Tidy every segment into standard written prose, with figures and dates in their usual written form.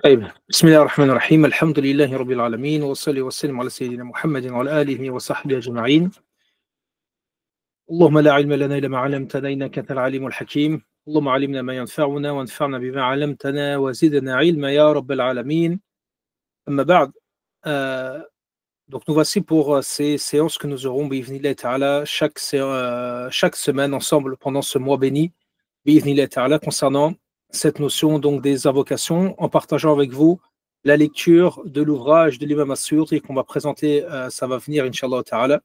طيب بسم الله الرحمن الرحيم الحمد لله رب العالمين وصلي وسلم على سيدنا محمد وعلى آله وصحبه أجمعين. اللهم لا علم لنا إلا ما علمتنا إنك أنت العليم الحكيم. اللهم علمنا ما ينفعنا وانفعنا بما علمتنا وزدنا علما يا رب العالمين. أما بعد, euh, donc nous voici pour ces séances que nous aurons bi'idhnillah ta'ala chaque semaine ensemble pendant ce mois béni bi'idhnillah ta'ala concernant cette notion donc des invocations, en partageant avec vous la lecture de l'ouvrage de l'imam As-Suyuti qu'on va présenter, ça va venir Inch'Allah ta'ala.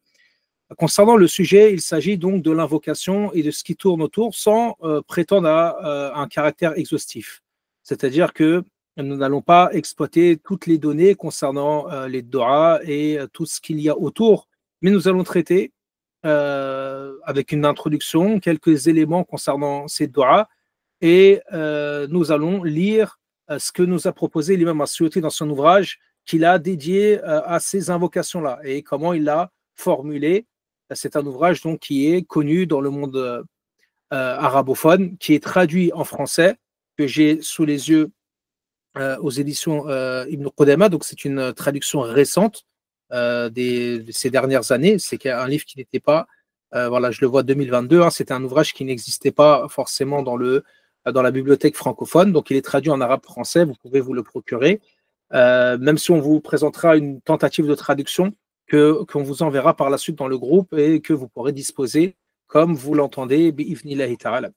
Concernant le sujet, il s'agit donc de l'invocation et de ce qui tourne autour sans prétendre à un caractère exhaustif. C'est-à-dire que nous n'allons pas exploiter toutes les données concernant les doigts et tout ce qu'il y a autour, mais nous allons traiter avec une introduction quelques éléments concernant ces doigts et nous allons lire ce que nous a proposé l'imam As-Suyuti dans son ouvrage qu'il a dédié à ces invocations-là et comment il l'a formulé. C'est un ouvrage donc qui est connu dans le monde arabophone, qui est traduit en français, que j'ai sous les yeux aux éditions Ibn Qudama. Donc c'est une traduction récente de ces dernières années. C'est un livre qui n'était pas, voilà, je le vois 2022, hein, c'était un ouvrage qui n'existait pas forcément dans la bibliothèque francophone. Donc il est traduit en arabe français, vous pouvez vous le procurer. Même si on vous présentera une tentative de traduction qu'on vous enverra par la suite dans le groupe et que vous pourrez disposer comme vous l'entendez, bi'ifnillahi ta'ala.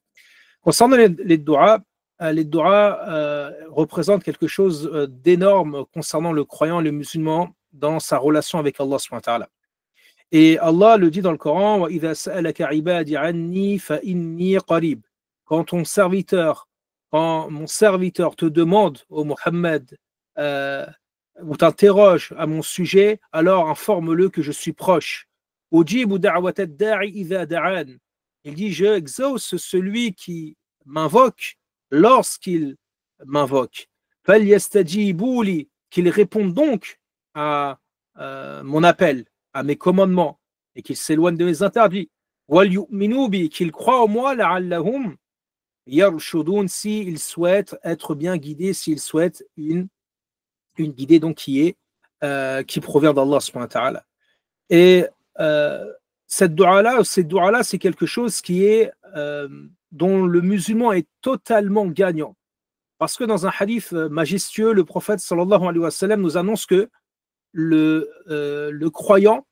Concernant les doigts représentent quelque chose d'énorme concernant le croyant, le musulman, dans sa relation avec Allah subhanahu wa ta'ala. Et Allah le dit dans le Coran, wa idha sa'alaka ibadi anni fa inni qarib. Quand mon serviteur te demande, ô Muhammad, ou t'interroge à mon sujet, alors informe-le que je suis proche. Il dit, je exauce celui qui m'invoque lorsqu'il m'invoque. Qu'il réponde donc à mon appel, à mes commandements, et qu'il s'éloigne de mes interdits. Qu'il croit en moi, s'il souhaite être bien guidé, s'il souhaite une guidée donc qui provient d'Allah subhanahu wa ta'ala. Et ces doigts-là, c'est quelque chose qui est dont le musulman est totalement gagnant. Parce que dans un hadith majestueux, le prophète sallallahu alayhi wa sallam nous annonce que le croyant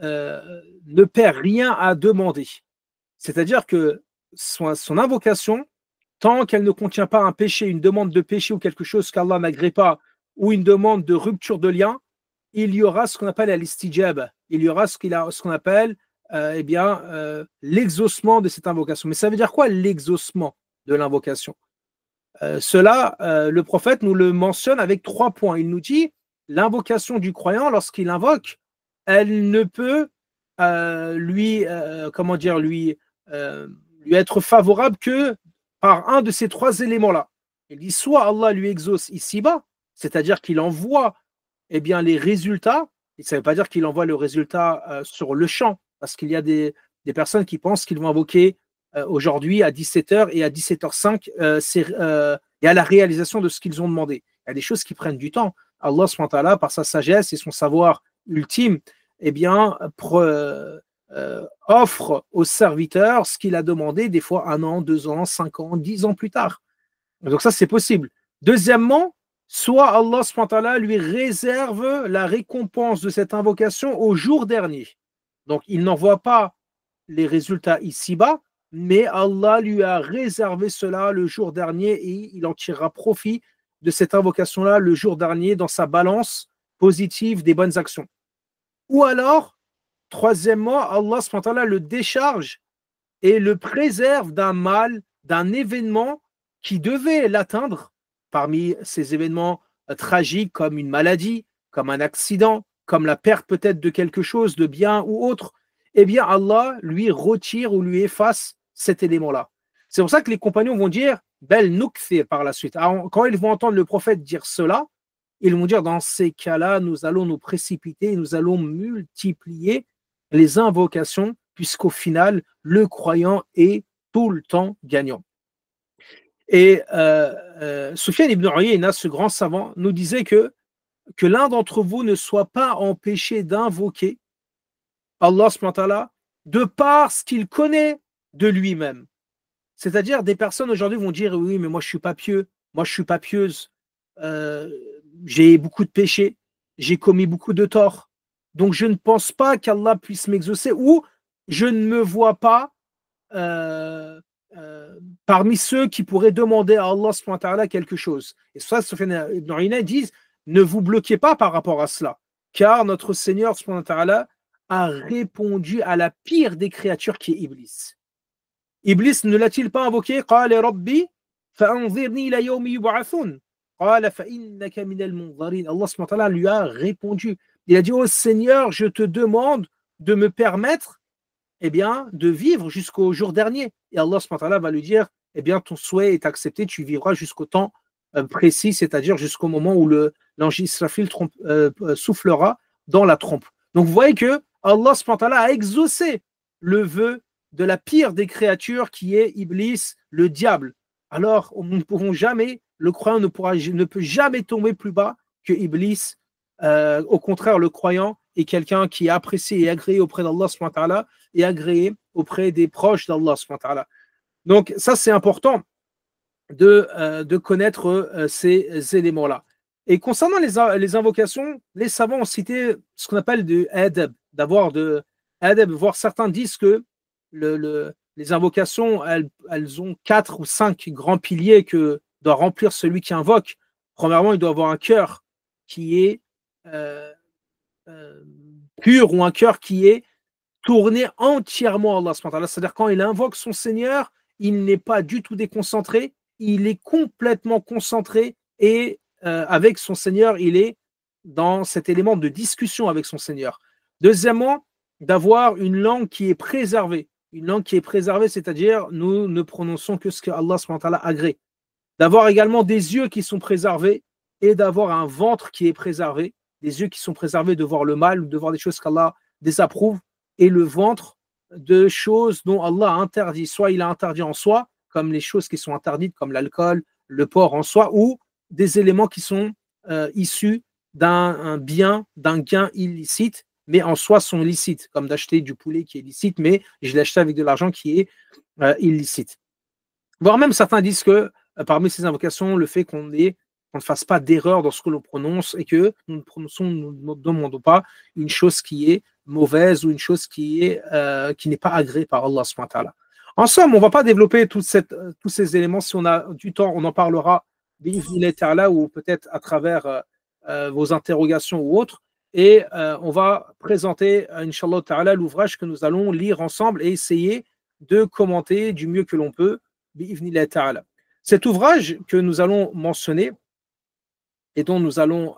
ne perd rien à demander. C'est-à-dire que son invocation, tant qu'elle ne contient pas un péché, une demande de péché ou quelque chose qu'Allah n'agrée pas, ou une demande de rupture de lien, il y aura ce qu'on appelle al-istijab, il y aura ce qu'on appelle l'exaucement de cette invocation. Mais ça veut dire quoi l'exaucement de l'invocation? Le prophète nous le mentionne avec 3 points. Il nous dit l'invocation du croyant, lorsqu'il invoque, elle ne peut lui être favorable que par un de ces 3 éléments-là. Il dit soit Allah lui exauce ici-bas, c'est-à-dire qu'il envoie les résultats. Et ça ne veut pas dire qu'il envoie le résultat sur le champ, parce qu'il y a des personnes qui pensent qu'ils vont invoquer aujourd'hui à 17h et à 17h05, il y a la réalisation de ce qu'ils ont demandé. Il y a des choses qui prennent du temps. Allah subhanahu wa ta'ala, par sa sagesse et son savoir ultime, offre au serviteur ce qu'il a demandé, des fois 1 an, 2 ans, 5 ans, 10 ans plus tard. Donc ça, c'est possible. Deuxièmement, soit Allah subhanahu wa ta'ala lui réserve la récompense de cette invocation au jour dernier. Donc il n'envoie pas les résultats ici-bas, mais Allah lui a réservé cela le jour dernier et il en tirera profit de cette invocation-là le jour dernier dans sa balance positive des bonnes actions. Ou alors, troisièmement, Allah subhanahu wa ta'ala le décharge et le préserve d'un mal, d'un événement qui devait l'atteindre, parmi ces événements tragiques comme une maladie, comme un accident, comme la perte peut-être de quelque chose, de bien ou autre. Allah lui retire ou lui efface cet élément-là. C'est pour ça que les compagnons vont dire Bel nukthir par la suite. Alors, quand ils vont entendre le prophète dire cela, ils vont dire dans ces cas-là, nous allons nous précipiter, nous allons multiplier les invocations, puisqu'au final, le croyant est tout le temps gagnant. Et Soufiane ibn Uyayna, ce grand savant, nous disait que l'un d'entre vous ne soit pas empêché d'invoquer Allah subhanahu wa ta'ala de par ce qu'il connaît de lui-même. C'est-à-dire, des personnes aujourd'hui vont dire oui, mais moi je suis pas pieux, moi je suis pas pieuse, j'ai beaucoup de péchés, j'ai commis beaucoup de torts, donc je ne pense pas qu'Allah puisse m'exaucer, ou je ne me vois pas parmi ceux qui pourraient demander à Allah subhanahu wa ta'ala quelque chose. Et ça, Soufiane ibn Uyayna disent, ne vous bloquez pas par rapport à cela, car notre Seigneur subhanahu wa ta'ala a répondu à la pire des créatures qui est Iblis. Iblis ne l'a-t-il pas invoqué? قال ربي فأنظرني إلى يوم يبعثون قال فإنك من المنظرين. Allah subhanahu wa ta'ala lui a répondu. Il a dit, oh Seigneur, je te demande de me permettre de vivre jusqu'au jour dernier. Et Allah subhanahu wa ta'ala va lui dire, ton souhait est accepté, tu vivras jusqu'au temps précis, c'est-à-dire jusqu'au moment où l'ange Israfil soufflera dans la trompe. Donc vous voyez que Allah subhanahu wa ta'ala a exaucé le vœu de la pire des créatures qui est Iblis, le diable. Alors nous ne pourrons jamais, le croyant ne peut jamais tomber plus bas que Iblis. Au contraire, le croyant est quelqu'un qui est apprécié et agréé auprès d'Allah subhanahu wa ta'ala et agréé auprès des proches d'Allah subhanahu wa ta'ala. Donc ça c'est important de connaître ces éléments-là. Et concernant les invocations, les savants ont cité ce qu'on appelle du adab, d'avoir de adab, voire certains disent que les invocations, elles ont 4 ou 5 grands piliers que doit remplir celui qui invoque. Premièrement, il doit avoir un cœur qui est pur, ou un cœur qui est tourné entièrement à Allah subhanahu wa ta'ala. C'est-à-dire quand il invoque son Seigneur, il n'est pas du tout déconcentré, il est complètement concentré et avec son Seigneur, il est dans cet élément de discussion avec son Seigneur. Deuxièmement, d'avoir une langue qui est préservée. Une langue qui est préservée, c'est-à-dire nous ne prononçons que ce que Allah subhanahu wa ta'ala agrée. D'avoir également des yeux qui sont préservés et d'avoir un ventre qui est préservé. Des yeux qui sont préservés de voir le mal ou de voir des choses qu'Allah désapprouve, et le ventre de choses dont Allah a interdit. Soit il a interdit en soi, comme les choses qui sont interdites, comme l'alcool, le porc en soi, ou des éléments qui sont issus d'un bien, d'un gain illicite, mais en soi sont licites, comme d'acheter du poulet qui est licite, mais je l'ai acheté avec de l'argent qui est illicite. Voire même certains disent que parmi ces invocations, le fait qu'on ne fasse pas d'erreur dans ce que l'on prononce et que nous ne demandons pas une chose qui est mauvaise ou une chose qui n'est pas agréée par Allah subhanahu wa ta'ala. En somme, on ne va pas développer tous ces éléments. Si on a du temps, on en parlera ou peut-être à travers vos interrogations ou autres. Et on va présenter, Inch'Allah ta'ala, l'ouvrage que nous allons lire ensemble et essayer de commenter du mieux que l'on peut. Cet ouvrage que nous allons mentionner et dont nous allons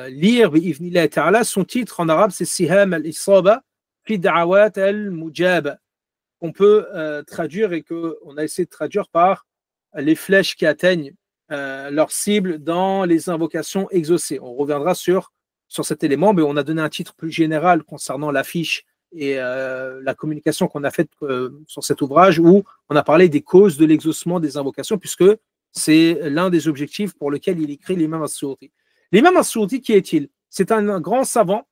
lire son titre en arabe, c'est Siham al-Isaba fi da'awat al-Mujaba, qu'on peut traduire et qu'on a essayé de traduire par les flèches qui atteignent leur cible dans les invocations exaucées. On reviendra sur cet élément, mais on a donné un titre plus général concernant l'affiche et la communication qu'on a faite sur cet ouvrage, où on a parlé des causes de l'exaucement des invocations, puisque c'est l'un des objectifs pour lequel il écrit l'imam as-Suyuti. L'imam as-Suyuti, qui est-il? C'est un grand savant,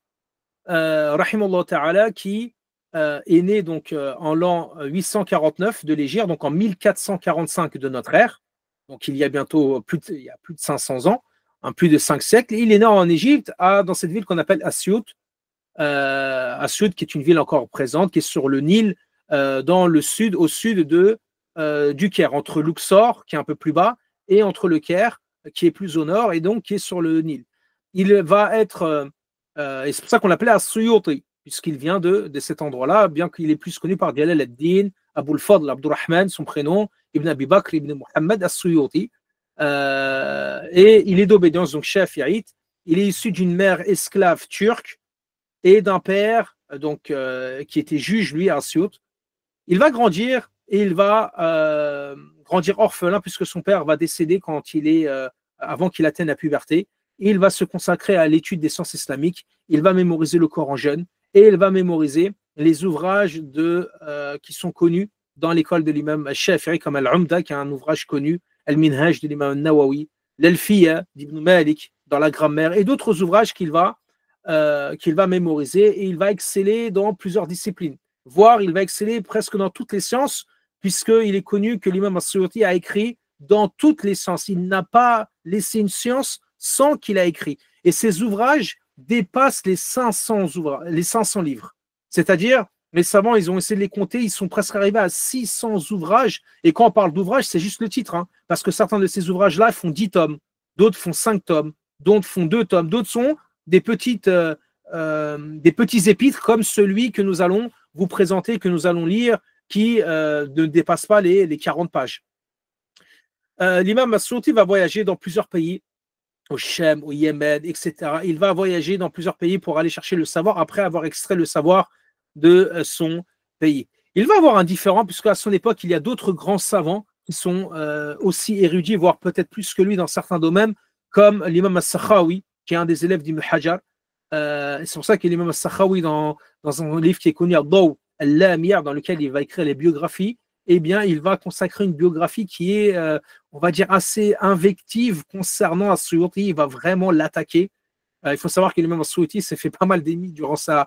rahimahullah ta'ala, qui est né donc en l'an 849 de l'Hégire, donc en 1445 de notre ère, donc il y a bientôt plus de 500 ans, plus de 5 siècles. Il est né en Égypte, dans cette ville qu'on appelle Asyut, qui est une ville encore présente, qui est sur le Nil, dans le sud, au sud du Caire, entre Luxor, qui est un peu plus bas, et entre le Caire, qui est plus au nord, et donc qui est sur le Nil. Il va être, et c'est pour ça qu'on l'appelait As-Suyuti, puisqu'il vient de cet endroit-là, bien qu'il est plus connu par Jalal ad-Din, Abul Fadl, Abdurrahman, son prénom, Ibn Abi Bakr, Ibn Muhammad As-Suyuti. Et il est d'obédience donc shafi'ite. Il est issu d'une mère esclave turque et d'un père donc qui était juge, lui, à Asyut. Il va grandir et il va grandir orphelin, puisque son père va décéder avant qu'il atteigne la puberté. Et il va se consacrer à l'étude des sciences islamiques. Il va mémoriser le Coran jeune et il va mémoriser les ouvrages qui sont connus dans l'école de l'imam Shafi'i, comme Al-Umda, qui est un ouvrage connu, Al-Minhaj de l'imam Nawawi, l'Alfiya d'Ibn Malik dans la grammaire et d'autres ouvrages qu'il va mémoriser et il va exceller dans plusieurs disciplines, voire il va exceller presque dans toutes les sciences puisqu'il est connu que l'imam As-Suyuti a écrit dans toutes les sciences. Il n'a pas laissé une science sans qu'il a écrit. Et ses ouvrages dépassent les 500 livres. C'est-à-dire, les savants, ils ont essayé de les compter, ils sont presque arrivés à 600 ouvrages. Et quand on parle d'ouvrages, c'est juste le titre, hein, parce que certains de ces ouvrages-là font 10 tomes, d'autres font 5 tomes, d'autres font 2 tomes, d'autres sont des petits épîtres comme celui que nous allons vous présenter, que nous allons lire, qui ne dépasse pas les 40 pages. L'imam As-Suyuti va voyager dans plusieurs pays, au Chem, au Yémen, etc. Il va voyager dans plusieurs pays pour aller chercher le savoir après avoir extrait le savoir de son pays. Il va avoir un différent, puisqu'à son époque, il y a d'autres grands savants qui sont aussi érudits, voire peut-être plus que lui dans certains domaines, comme l'imam As-Sakhawi, qui est un des élèves d'Ibn Hajar. C'est pour ça que l'imam As-Sakhawi, dans un livre qui est connu, Ad-Daw al-Lamia, dans lequel il va écrire les biographies, eh bien, il va consacrer une biographie qui est, on va dire, assez invective concernant As-Suyuti. Il va vraiment l'attaquer. Il faut savoir que l'imam As-Suyuti s'est fait pas mal d'ennemis durant sa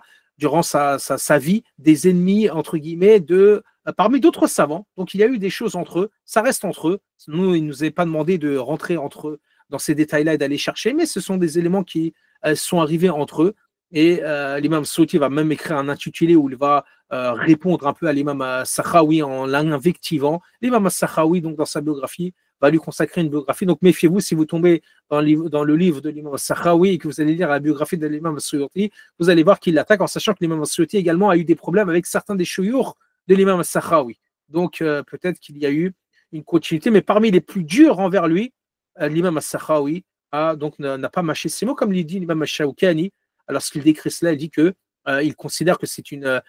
vie, des ennemis, entre guillemets, parmi d'autres savants. Donc, il y a eu des choses entre eux. Ça reste entre eux. Nous, il ne nous est pas demandé de rentrer entre eux dans ces détails-là et d'aller chercher, mais ce sont des éléments qui sont arrivés entre eux. Et l'imam Suyuti va même écrire un intitulé où il va répondre un peu à l'imam Sakhawi en l'invectivant. L'imam Sakhawi, donc dans sa biographie, va lui consacrer une biographie. Donc méfiez-vous si vous tombez dans le livre de l'imam Sakhawi et que vous allez lire la biographie de l'imam Suyuti, vous allez voir qu'il l'attaque en sachant que l'imam Suyuti également a eu des problèmes avec certains des shuyukh de l'imam Sakhawi. Donc peut-être qu'il y a eu une continuité, mais parmi les plus durs envers lui, l'imam Sakhawi n'a pas mâché ses mots, comme l'a dit l'imam Shawkani. Lorsqu'il décrit cela, il dit qu'il considère que c'est une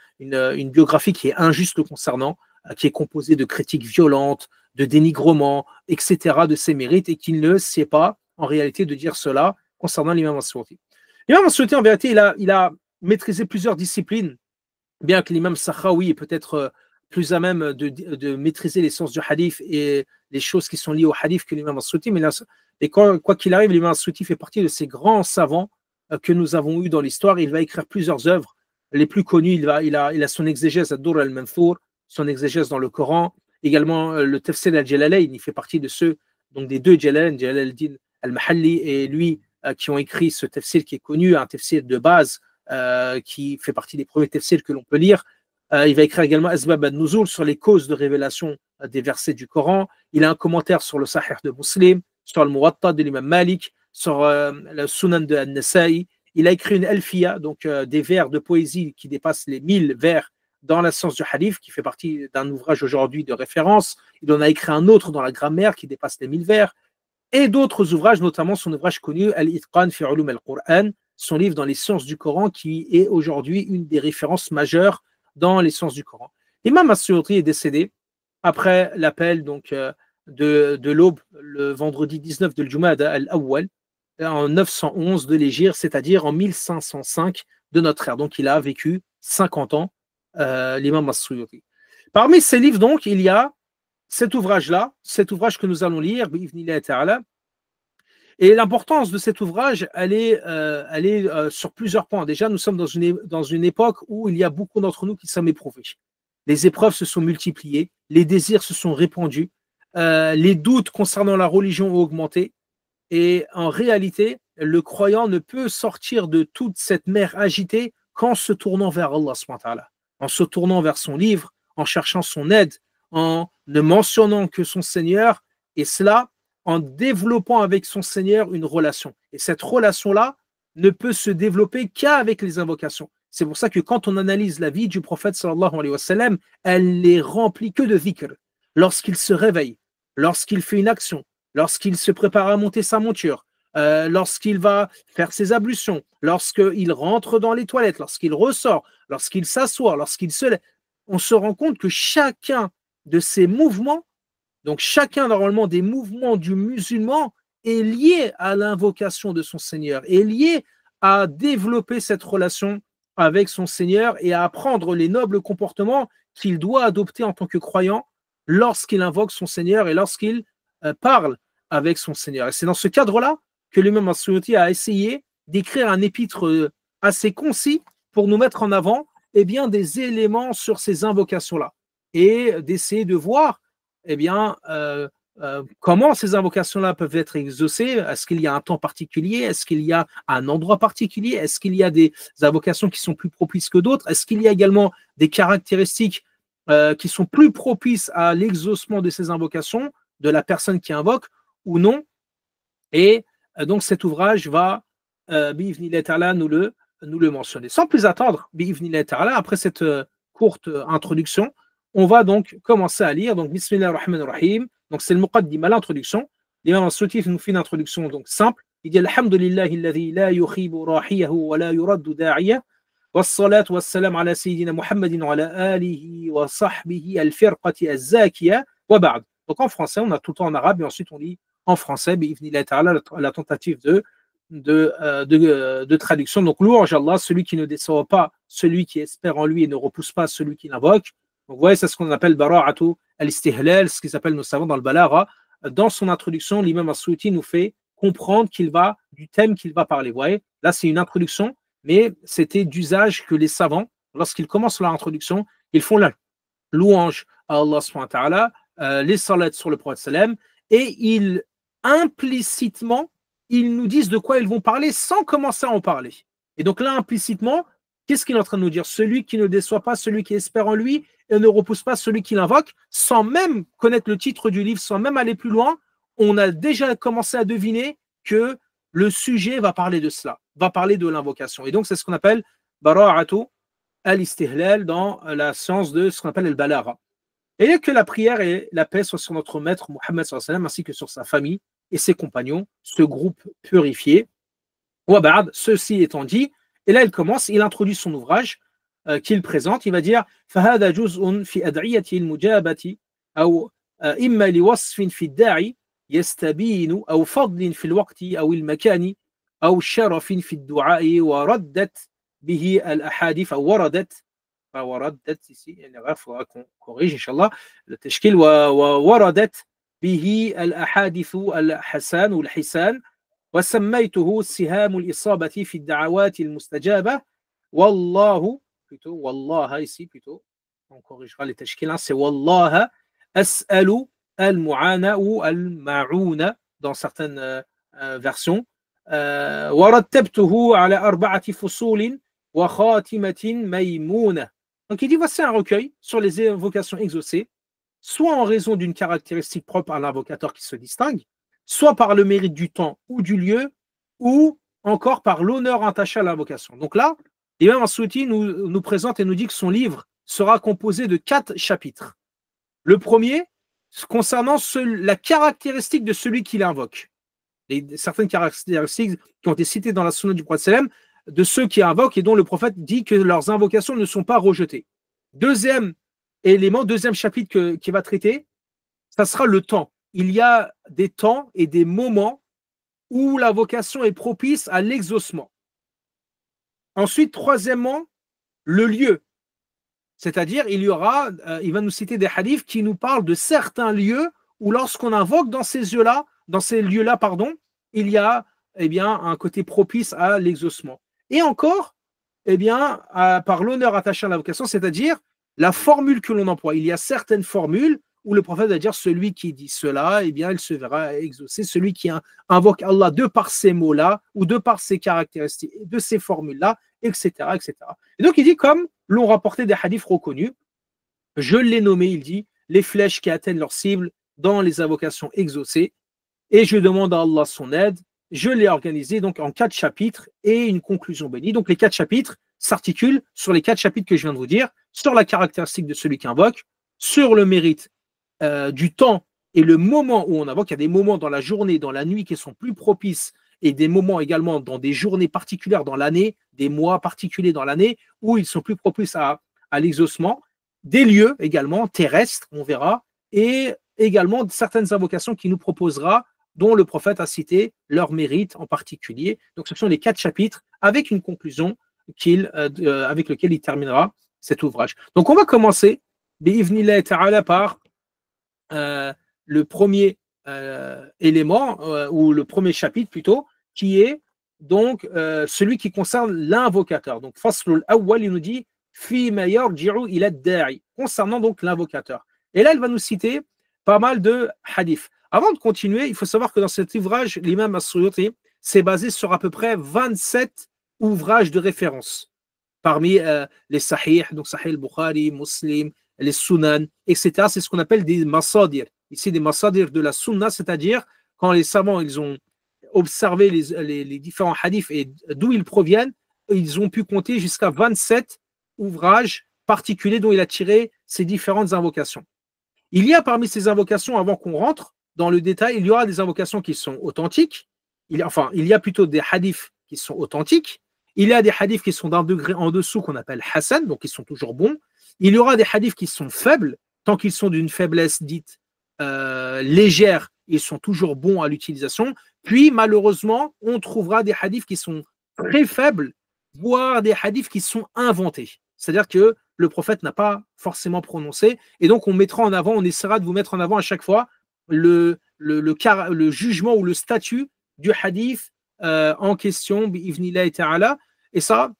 biographie qui est injuste le concernant, qui est composée de critiques violentes, de dénigrement, etc., de ses mérites, et qu'il ne sait pas, en réalité, de dire cela concernant l'imam As-Suyuti. L'imam As-Suyuti, en vérité, il a maîtrisé plusieurs disciplines, bien que l'imam Sakhawi est peut-être plus à même de maîtriser les sciences du hadith et les choses qui sont liées au hadith que l'imam As-Suyuti, mais quoi qu'il arrive, l'imam As-Suyuti fait partie de ces grands savants que nous avons eu dans l'histoire. Il va écrire plusieurs œuvres. Les plus connues, il a son exégèse Ad-Durr al-Manthur, son exégèse dans le Coran, également le Tafsir al-Jalalayn, il fait partie de ceux, donc des deux Jalalayn, Jalal al-Din al-Mahalli et lui, qui ont écrit ce tafsir qui est connu, un tafsir de base qui fait partie des premiers tafsirs que l'on peut lire. Il va écrire également Asbab al-Nuzul sur les causes de révélation des versets du Coran. Il a un commentaire sur le Sahih de Muslim, sur le Muwatta de l'imam Malik, sur le Sunan de An-Nasa'i. Il a écrit une Alfiya, donc des vers de poésie qui dépassent les 1000 vers dans la science du hadith, qui fait partie d'un ouvrage aujourd'hui de référence. Il en a écrit un autre dans la grammaire qui dépasse les 1000 vers, et d'autres ouvrages, notamment son ouvrage connu, Al-Itqan fi Ulum al-Qur'an, son livre dans les sciences du Coran, qui est aujourd'hui une des références majeures dans les sciences du Coran. L'imam As-Suyuti est décédé après l'appel donc de l'aube, le vendredi 19 de Jumada al-Awwal, en 911 de l'Hégire, c'est-à-dire en 1505 de notre ère. Donc il a vécu 50 ans, l'imam As-Suyuti. Parmi ces livres, donc, il y a cet ouvrage-là, cet ouvrage que nous allons lire, Bi'idhnillah ta'ala. Et l'importance de cet ouvrage, elle est sur plusieurs points. Déjà, nous sommes dans une époque où il y a beaucoup d'entre nous qui sommes éprouvés. Les épreuves se sont multipliées, les désirs se sont répandus, les doutes concernant la religion ont augmenté. Et en réalité, le croyant ne peut sortir de toute cette mer agitée qu'en se tournant vers Allah subhanahu wa ta'ala, en se tournant vers son livre, en cherchant son aide, en ne mentionnant que son Seigneur, et cela en développant avec son Seigneur une relation. Et cette relation-là ne peut se développer qu'avec les invocations. C'est pour ça que quand on analyse la vie du prophète sallallahu alayhi wa sallam, elle n'est remplie que de dhikr. Lorsqu'il se réveille, lorsqu'il fait une action, lorsqu'il se prépare à monter sa monture, lorsqu'il va faire ses ablutions, lorsqu'il rentre dans les toilettes, lorsqu'il ressort, lorsqu'il s'assoit, lorsqu'il se lève, on se rend compte que chacun de ces mouvements, donc chacun normalement des mouvements du musulman est lié à l'invocation de son Seigneur, est lié à développer cette relation avec son Seigneur et à apprendre les nobles comportements qu'il doit adopter en tant que croyant lorsqu'il invoque son Seigneur et lorsqu'il parle avec son Seigneur. Et c'est dans ce cadre-là que l'imam As-Suyuti a essayé d'écrire un épître assez concis pour nous mettre en avant des éléments sur ces invocations-là et d'essayer de voir comment ces invocations-là peuvent être exaucées. Est-ce qu'il y a un temps particulier? Est-ce qu'il y a un endroit particulier? Est-ce qu'il y a des invocations qui sont plus propices que d'autres? Est-ce qu'il y a également des caractéristiques qui sont plus propices à l'exaucement de ces invocations de la personne qui invoque ou non? Et donc cet ouvrage va bi'ivnillah ta'ala nous le mentionner. Sans plus attendre, bi'ivnillah ta'ala, après cette courte introduction, on va donc commencer à lire. Donc Bismillah ar-Rahman ar-Rahim. Donc c'est le muqaddima, l'introduction. L'imam As-Suyuti nous fait une introduction donc simple. Il dit Alhamdulillahi alladhi la yukhibu rahiyahu wa la yuraddu da'iyah. والصلاة والسلام على سيدنا محمد وعلى آله وصحبه الفرقة الزاكية وبعد. Donc en français, on a tout le temps en arabe et ensuite on lit en français, la tentative de traduction. Donc louange à Allah, celui qui ne déçoit pas, celui qui espère en lui et ne repousse pas celui qui l'invoque. Donc vous voyez, c'est ce qu'on appelle bara'atu al-istihlal, ce qu'ils appellent nos savants dans le balagha. Dans son introduction, l'imam As-Suyuti nous fait comprendre du thème qu'il va parler. Vous voyez, là c'est une introduction, mais c'était d'usage que les savants, lorsqu'ils commencent leur introduction, ils font la louange à Allah subhanahu wa ta'ala, les salats sur le prophète sallam, et ils implicitement, ils nous disent de quoi ils vont parler sans commencer à en parler. Et donc là, implicitement, qu'est-ce qu'il est en train de nous dire? Celui qui ne déçoit pas, celui qui espère en lui et ne repousse pas celui qui l'invoque, sans même connaître le titre du livre, sans même aller plus loin, on a déjà commencé à deviner que le sujet va parler de cela, va parler de l'invocation. Et donc, c'est ce qu'on appelle bara'atu al-istihlal dans la science de ce qu'on appelle le balagha. Et que la prière et la paix soient sur notre maître Mohammed sallallahu alayhi wa sallam, ainsi que sur sa famille et ses compagnons, ce groupe purifié. Wabad, ceci étant dit, et là il introduit son ouvrage qu'il présente, il va dire فهذا جزء في أدعية المجابة أو إما لوصف في الداعي يستبين أو فضل في الوقت أو المكان أو شرف في الدعاء وردت به الأحاديث أو وردت ici, il faudra qu'on corrige Inch'Allah le tashkil وردت به الأحاديث الحسان والحسان وسميته سهام الإصابة في الدعوات المستجابة والله ici plutôt on corrigera les tashkil, c'est والله أسأل المعانة ou المعونة dans certaines versions ورتبته على 4 فصول وخاتمة ميمونة. Donc il dit voici un recueil sur les invocations exaucées, soit en raison d'une caractéristique propre à l'invocateur qui se distingue, soit par le mérite du temps ou du lieu, ou encore par l'honneur attaché à l'invocation. Donc là, l'imam As-Suyuti nous présente et nous dit que son livre sera composé de 4 chapitres. Le premier, concernant la caractéristique de celui qui l'invoque. Certaines caractéristiques qui ont été citées dans la sunna du prophète sallam, de ceux qui invoquent et dont le prophète dit que leurs invocations ne sont pas rejetées. Deuxième élément, deuxième chapitre qui va traiter, ça sera le temps. Il y a des temps et des moments où l'invocation est propice à l'exaucement. Ensuite, troisièmement, le lieu. C'est-à-dire, il va nous citer des hadiths qui nous parlent de certains lieux où lorsqu'on invoque dans ces lieux-là, il y a un côté propice à l'exaucement. Et encore, par l'honneur attaché à l'invocation, c'est-à-dire la formule que l'on emploie. Il y a certaines formules où le prophète va dire celui qui dit cela, il se verra exaucé. Celui qui invoque Allah de par ces mots-là, ou de par ces caractéristiques, de ces formules-là, etc., etc. Et donc il dit, comme l'ont rapporté des hadiths reconnus, je l'ai nommé, il dit, les flèches qui atteignent leur cible dans les invocations exaucées, et je demande à Allah son aide. Je l'ai organisé donc en 4 chapitres et une conclusion bénie. Donc les 4 chapitres s'articulent sur les 4 chapitres que je viens de vous dire, sur la caractéristique de celui qui invoque, sur le mérite du temps et le moment où on invoque. Il y a des moments dans la journée, dans la nuit qui sont plus propices et des moments également dans des journées particulières dans l'année, des mois particuliers dans l'année où ils sont plus propices à l'exaucement. Des lieux également terrestres, on verra, et également certaines invocations qu'il nous proposera dont le prophète a cité leur mérite en particulier. Donc ce sont les 4 chapitres avec une conclusion avec lequel il terminera cet ouvrage. Donc on va commencer bi'ivnillah ta'ala par le premier élément, ou le premier chapitre plutôt, qui est donc celui qui concerne l'invocateur. Donc, Faslul Awwal, il nous dit Fi ma yarji'u ila ad-da'i, concernant donc l'invocateur. Et là, elle va nous citer pas mal de hadiths. Avant de continuer, il faut savoir que dans cet ouvrage, l'imam As-Suyuti s'est basé sur à peu près 27 ouvrages de référence. Parmi les Sahih, donc Sahih al-Bukhari, Muslim, les Sunan, etc. C'est ce qu'on appelle des masadir. Ici, des masadir de la Sunna, c'est-à-dire quand les savants ils ont observé les différents hadiths et d'où ils proviennent, ils ont pu compter jusqu'à 27 ouvrages particuliers dont il a tiré ces différentes invocations. Il y a parmi ces invocations, avant qu'on rentre dans le détail, il y aura des invocations qui sont authentiques, il y a plutôt des hadiths qui sont authentiques, il y a des hadiths qui sont d'un degré en dessous qu'on appelle Hassan, donc ils sont toujours bons, il y aura des hadiths qui sont faibles, tant qu'ils sont d'une faiblesse dite légère, ils sont toujours bons à l'utilisation, puis malheureusement, on trouvera des hadiths qui sont très faibles, voire des hadiths qui sont inventés. C'est-à-dire que le prophète n'a pas forcément prononcé, et donc on mettra en avant, on essaiera de vous mettre en avant à chaque fois le jugement ou le statut du hadith en question, bi'ivnillahi ta'ala, et ça,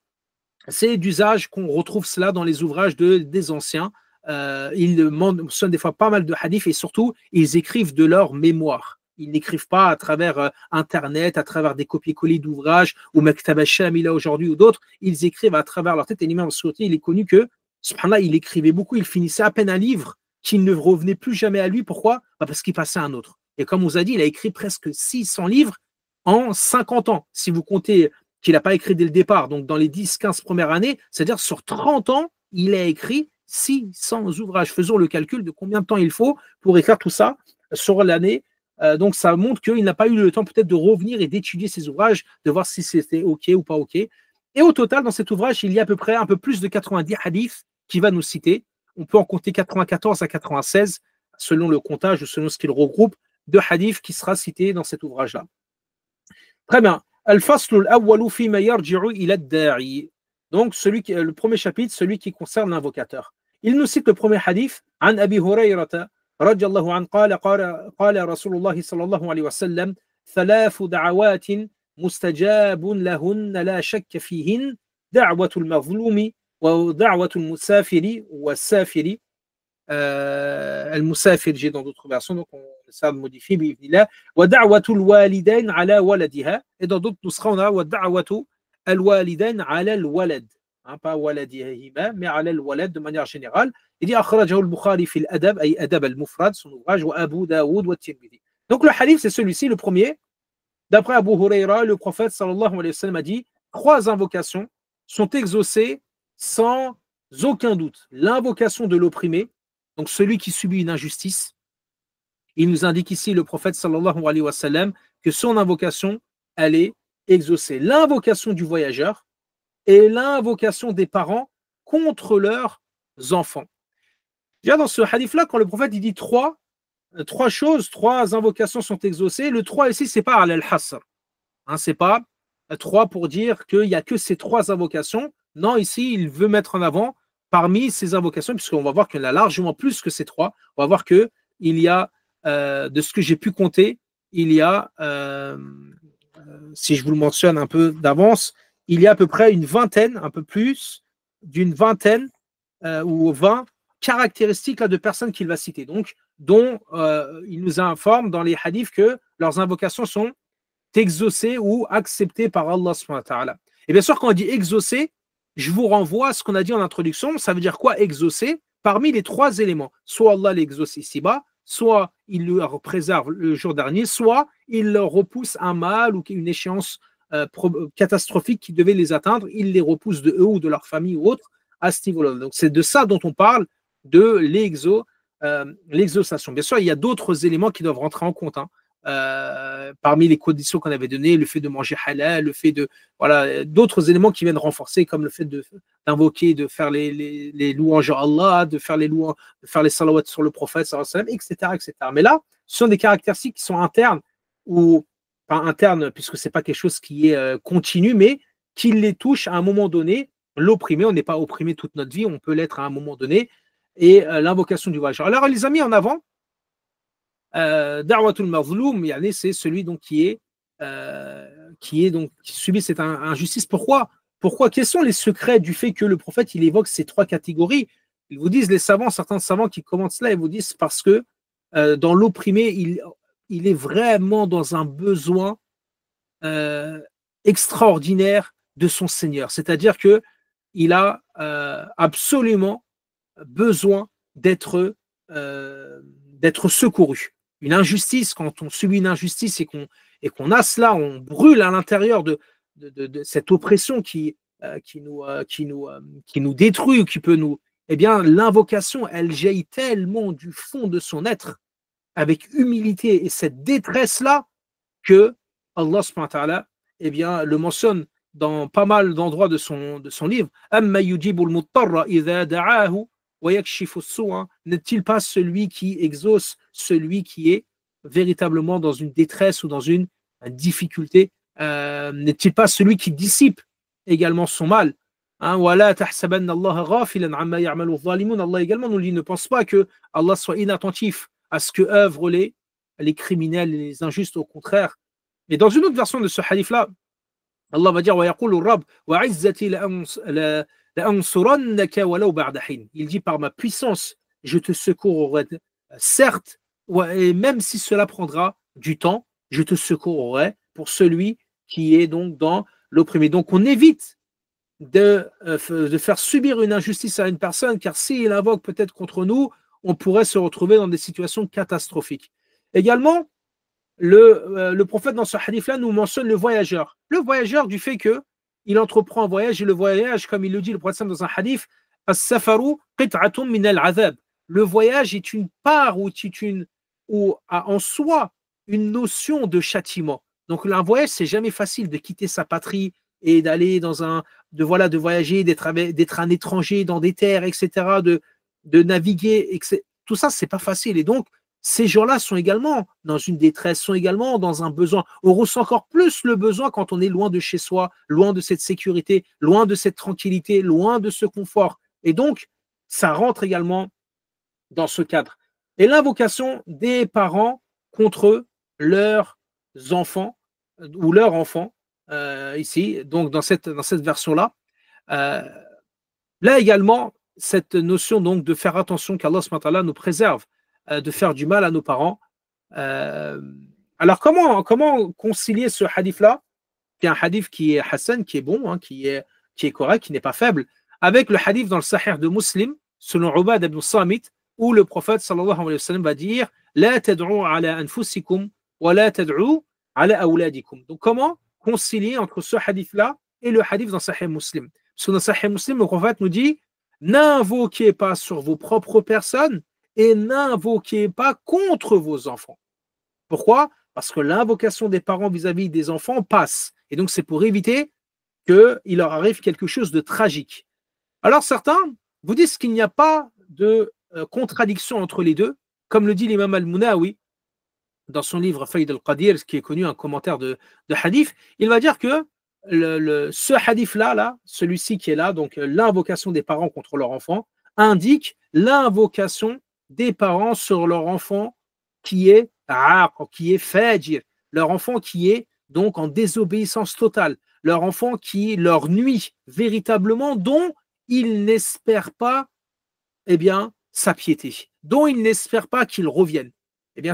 c'est d'usage qu'on retrouve cela dans les ouvrages des anciens. Ils mentionnent des fois pas mal de hadiths et surtout, ils écrivent de leur mémoire. Ils n'écrivent pas à travers Internet, à travers des copier-coller d'ouvrages ou Maktab al-Shamila aujourd'hui ou d'autres. Ils écrivent à travers leur tête. Et l'imam Suyuti, il est connu que, subhanallah, il écrivait beaucoup, il finissait à peine un livre qui ne revenait plus jamais à lui. Pourquoi? Parce qu'il passait à un autre. Et comme on vous a dit, il a écrit presque 600 livres en 50 ans. Si vous comptez qu'il n'a pas écrit dès le départ, donc dans les 10-15 premières années, c'est-à-dire sur 30 ans, il a écrit 600 ouvrages. Faisons le calcul de combien de temps il faut pour écrire tout ça sur l'année. Donc ça montre qu'il n'a pas eu le temps peut-être de revenir et d'étudier ses ouvrages, de voir si c'était OK ou pas OK. Et au total, dans cet ouvrage, il y a à peu près un peu plus de 90 hadiths qu'il va nous citer. On peut en compter 94 à 96, selon le comptage ou selon ce qu'il regroupe, de hadiths qui sera cité dans cet ouvrage-là. Très bien. Al-Faslul Awwalu fi ma yarji'u ila ad-da'i. Donc, le premier chapitre, celui qui concerne l'invocateur. Il nous cite le premier hadith, An Abi Hurayrata, رضي الله عنه قال رسول الله صلى الله عليه وسلم ثلاث دعوات مستجاب لهن لا شك فيهن دعوة المظلوم ودعوة المسافر والسافر المسافر j'ai dans d'autres versions donc on essaie de modifier بإذن الله ودعوة الوالدين على ولدها et dans d'autres نسخة on a ودعوة الوالدين على الولد pas ولدهما mais على الولد de manière générale. Il dit أخرجه البخاري في الأدب أي أدب المفرد son ouvrage وأبو داود والترمذي. Donc le hadith c'est celui-ci, le premier. D'après Abu Huraira, le prophète sallallahu alayhi wa sallam a dit 3 invocations sont exaucées sans aucun doute. L'invocation de l'opprimé, donc celui qui subit une injustice. Il nous indique ici le prophète sallallahu alayhi wa sallam que son invocation elle est exaucée. L'invocation du voyageur et l'invocation des parents contre leurs enfants. Déjà dans ce hadith-là, quand le prophète il dit 3 choses, 3 invocations sont exaucées, le 3 ici, c'est pas al-hasr. C'est pas 3 pour dire qu'il n'y a que ces 3 invocations. Non, ici, il veut mettre en avant parmi ces invocations, puisqu'on va voir qu'il y en a largement plus que ces 3. On va voir qu'il y a, de ce que j'ai pu compter, il y a, si je vous le mentionne un peu d'avance, il y a à peu près une vingtaine, un peu plus d'une vingtaine ou 20 caractéristiques là, de personnes qu'il va citer, donc dont il nous informe dans les hadiths que leurs invocations sont exaucées ou acceptées par Allah subhanahu wa ta'ala. Et bien sûr, quand on dit exaucé, je vous renvoie à ce qu'on a dit en introduction. Ça veut dire quoi exaucer? Parmi les 3 éléments, soit Allah l'exauce ici-bas, soit il leur préserve le jour dernier, soit il leur repousse un mal ou une échéance catastrophique qui devait les atteindre, il les repousse de eux ou de leur famille ou autre à ce niveau-là. Donc c'est de ça dont on parle, de l'exaucation. Bien sûr, il y a d'autres éléments qui doivent rentrer en compte. Parmi les conditions qu'on avait données, le fait de manger halal, le fait de d'autres éléments qui viennent renforcer, comme le fait d'invoquer, de faire les louanges à Allah, de faire les louanges, de faire les salawats sur le prophète, etc., etc. Mais là, ce sont des caractéristiques qui sont internes ou pas internes, puisque c'est pas quelque chose qui est continu, mais qui les touche à un moment donné. L'opprimé, on n'est pas opprimé toute notre vie, on peut l'être à un moment donné. Et l'invocation du voyageur. Alors, il les a mis en avant Da'watul mazloum, c'est celui donc qui subit cette injustice. Pourquoi? Quels sont les secrets du fait que le prophète il évoque ces trois catégories? Ils vous disent, les savants, certains savants qui commentent cela, ils vous disent parce que dans l'opprimé, il est vraiment dans un besoin extraordinaire de son Seigneur. C'est-à-dire que il a absolument besoin d'être secouru. Une injustice, quand on subit une injustice et qu'on a cela, on brûle à l'intérieur de cette oppression qui nous détruit ou qui peut nous... Eh bien, l'invocation, elle jaillit tellement du fond de son être, avec humilité et cette détresse-là, que Allah subhanahu wa ta'ala, le mentionne dans pas mal d'endroits de son livre. Amma yujibul muttarra idha da'ahu wa yakshifu as-su'a, n'est-il pas celui qui exauce celui qui est véritablement dans une détresse ou dans une difficulté, n'est-il pas celui qui dissipe également son mal? Wala tahsabanna Allah ghafilan amma ya'malu adh-dhalimun. Allah également nous dit, ne pense pas que Allah soit inattentif à ce que œuvrent les criminels et les injustes, au contraire. Et dans une autre version de ce hadith-là, Allah va dire il dit, par ma puissance, je te secourrai, certes, et même si cela prendra du temps, je te secourrai pour celui qui est donc dans l'opprimé. Donc on évite de faire subir une injustice à une personne, car s'il invoque peut-être contre nous, on pourrait se retrouver dans des situations catastrophiques. Également, le prophète dans ce hadith-là nous mentionne le voyageur. Le voyageur, du fait qu'il entreprend un voyage, et le voyage, comme il le dit le prophète dans un hadith, as-safaru qit'atun min al-'adhab. Le voyage est une part ou a en soi une notion de châtiment. Donc un voyage, c'est jamais facile de quitter sa patrie et d'aller de voyager, d'être un étranger dans des terres, etc., de naviguer, etc. Tout ça, c'est pas facile. Et donc, ces gens-là sont également dans une détresse, sont également dans un besoin. On ressent encore plus le besoin quand on est loin de chez soi, loin de cette sécurité, loin de cette tranquillité, loin de ce confort. Et donc, ça rentre également dans ce cadre. Et l'invocation des parents contre leurs enfants ou leurs enfants, ici, donc dans cette version-là, là également, cette notion donc de faire attention qu'Allah subhanahu wa ta'ala nous préserve de faire du mal à nos parents. Alors comment concilier ce hadith-là, qui est un hadith qui est hassan, qui est bon, qui est correct, qui n'est pas faible, avec le hadith dans le Sahih de Muslim, selon Ubad ibn Samit, où le prophète sallallahu alayhi wa sallam va dire La tad'u ala anfusikum wa la tad'u ala awladikum. Donc comment concilier entre ce hadith-là et le hadith dans Sahih Muslim? Parce que dans Sahih Muslim, le prophète nous dit n'invoquez pas sur vos propres personnes et n'invoquez pas contre vos enfants. Pourquoi? Parce que l'invocation des parents vis-à-vis des enfants passe. Et donc, c'est pour éviter qu'il leur arrive quelque chose de tragique. Alors, certains vous disent qu'il n'y a pas de contradiction entre les deux, comme le dit l'imam al-Munawi dans son livre Fayd al-Qadir, qui est connu, un commentaire de hadith. Il va dire que ce hadith-là, celui-ci qui est là, donc l'invocation des parents contre leur enfant, indique l'invocation des parents sur leur enfant qui est fajir, leur enfant qui est donc en désobéissance totale, leur enfant qui leur nuit véritablement, dont ils n'espèrent pas sa piété, dont ils n'espèrent pas qu'il revienne.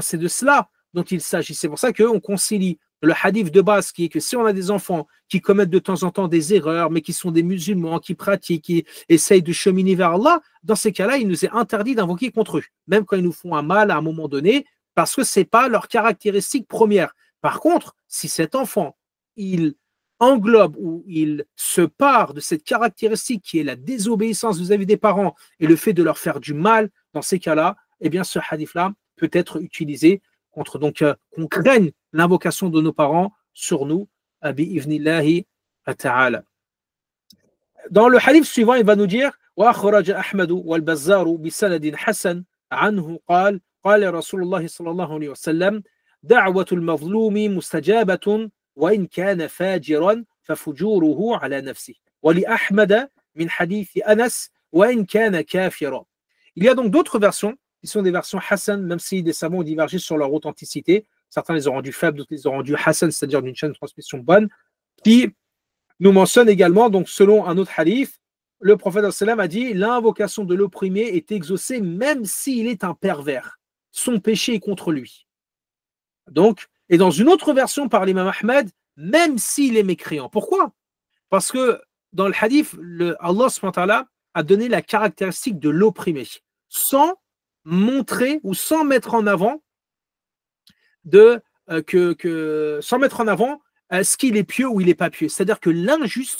C'est de cela dont il s'agit. C'est pour ça qu'on concilie le hadith de base, qui est que si on a des enfants qui commettent de temps en temps des erreurs, mais qui sont des musulmans, qui pratiquent, qui essayent de cheminer vers Allah, dans ces cas-là, il nous est interdit d'invoquer contre eux, même quand ils nous font un mal à un moment donné, parce que ce n'est pas leur caractéristique première. Par contre, si cet enfant, il englobe ou il se part de cette caractéristique qui est la désobéissance vis-à-vis des parents et le fait de leur faire du mal, dans ces cas-là, ce hadith-là peut être utilisé contre, donc qu'on craigne l'invocation de nos parents sur nous, bi'ivnillahi ta'ala. Dans le hadith suivant, il va nous dire وأخرج أحمد والبزار بسند حسن عنه قال قال رسول الله صلى الله عليه وسلم دعوة المظلوم مستجابة وإن كان فاجرا ففجوره على نفسه ولأحمد من حديث أنس وإن كان كافرا. Il y a donc d'autres versions qui sont des versions Hassan, même si des savants ont divergé sur leur authenticité. Certains les ont rendues faibles, d'autres les ont rendues Hassan, c'est-à-dire d'une chaîne de transmission bonne, qui nous mentionne également, donc selon un autre hadith, le prophète sallam a dit l'invocation de l'opprimé est exaucée même s'il est un pervers. Son péché est contre lui. Donc, et dans une autre version par l'imam Ahmed, même s'il est mécréant. Pourquoi? Parce que dans le hadith, Allah subhanahu wa ta'ala a donné la caractéristique de l'opprimé, sans montrer ou sans mettre en avant sans mettre en avant ce qu'il est pieux ou il n'est pas pieux. C'est-à-dire que l'injuste,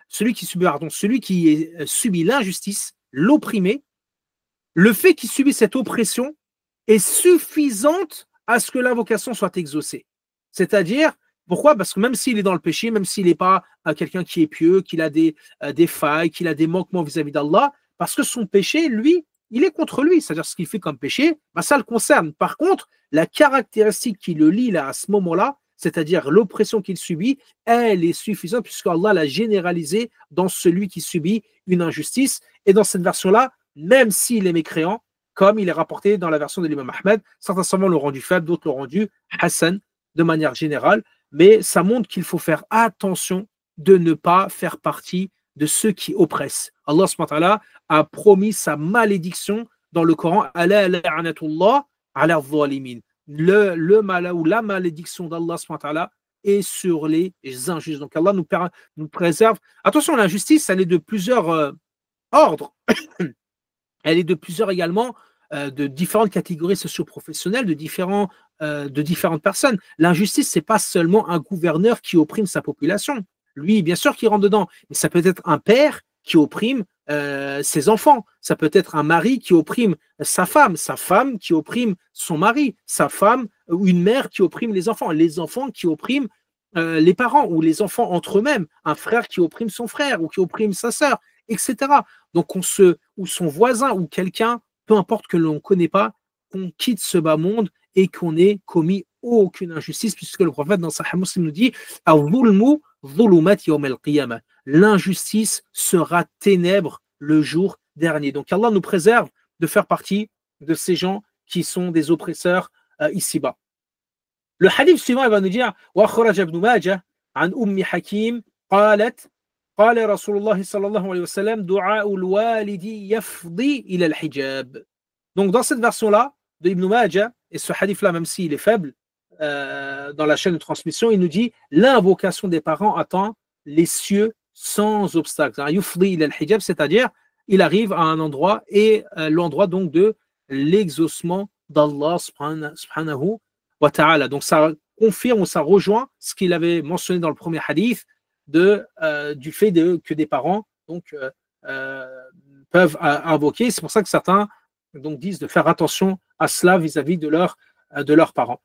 celui qui subit l'injustice, l'opprimé, le fait qu'il subit cette oppression est suffisante à ce que l'invocation soit exaucée. C'est-à-dire, pourquoi? Parce que même s'il est dans le péché, même s'il n'est pas quelqu'un qui est pieux, qu'il a des failles, qu'il a des manquements vis-à-vis d'Allah, parce que son péché, lui, il est contre lui. C'est-à-dire ce qu'il fait comme péché, ça le concerne. Par contre, la caractéristique qui le lie là, à ce moment-là, c'est-à-dire l'oppression qu'il subit, elle est suffisante puisque Allah l'a généralisée dans celui qui subit une injustice. Et dans cette version-là, même s'il est mécréant, comme il est rapporté dans la version de l'imam Ahmed, certains savants l'ont rendu faible, d'autres l'ont rendu Hassan de manière générale, mais ça montre qu'il faut faire attention de ne pas faire partie de ceux qui oppressent. Allah subhanahu wa ta'ala a promis sa malédiction dans le Coran, ala la'anatullah ala zalimin. Le mal ou la malédiction d'Allah subhanahu wa ta'ala est sur les injustes. Donc Allah nous préserve. Attention, l'injustice, elle est de plusieurs ordres. Elle est de plusieurs également, de différentes catégories socio-professionnelles, de différentes personnes. L'injustice, c'est pas seulement un gouverneur qui opprime sa population. Lui, bien sûr qu'il rentre dedans, mais ça peut être un père qui opprime ses enfants. Ça peut être un mari qui opprime sa femme qui opprime son mari, sa femme ou une mère qui opprime les enfants qui oppriment les parents ou les enfants entre eux-mêmes, un frère qui opprime son frère ou qui opprime sa sœur, etc. Donc, ou son voisin ou quelqu'un, peu importe que l'on ne connaît pas, qu'on quitte ce bas monde et qu'on n'ait commis aucune injustice, puisque le prophète dans Sahih Muslim nous dit l'injustice sera ténèbres le jour dernier. Donc Allah nous préserve de faire partie de ces gens qui sont des oppresseurs ici-bas. Le hadith suivant, il va nous dire وَأَخْرَجَ ابْنُ مَاجَهْ عن أم حكيم قالت قال رسول الله صلى الله عليه وسلم دعاء الوالد يفضي إلى الحجاب. Donc dans cette version-là de Ibn Majah, et ce hadith-là, même s'il est faible, dans la chaîne de transmission, il nous dit l'invocation des parents atteint les cieux sans obstacle. Yufdi ila al-hijab, c'est-à-dire il arrive à un endroit et l'endroit donc de l'exaucement d'Allah subhanahu wa ta'ala. Donc ça confirme ou ça rejoint ce qu'il avait mentionné dans le premier hadith du fait que des parents donc, peuvent invoquer. C'est pour ça que certains donc, disent de faire attention à cela vis-à-vis de leurs parents.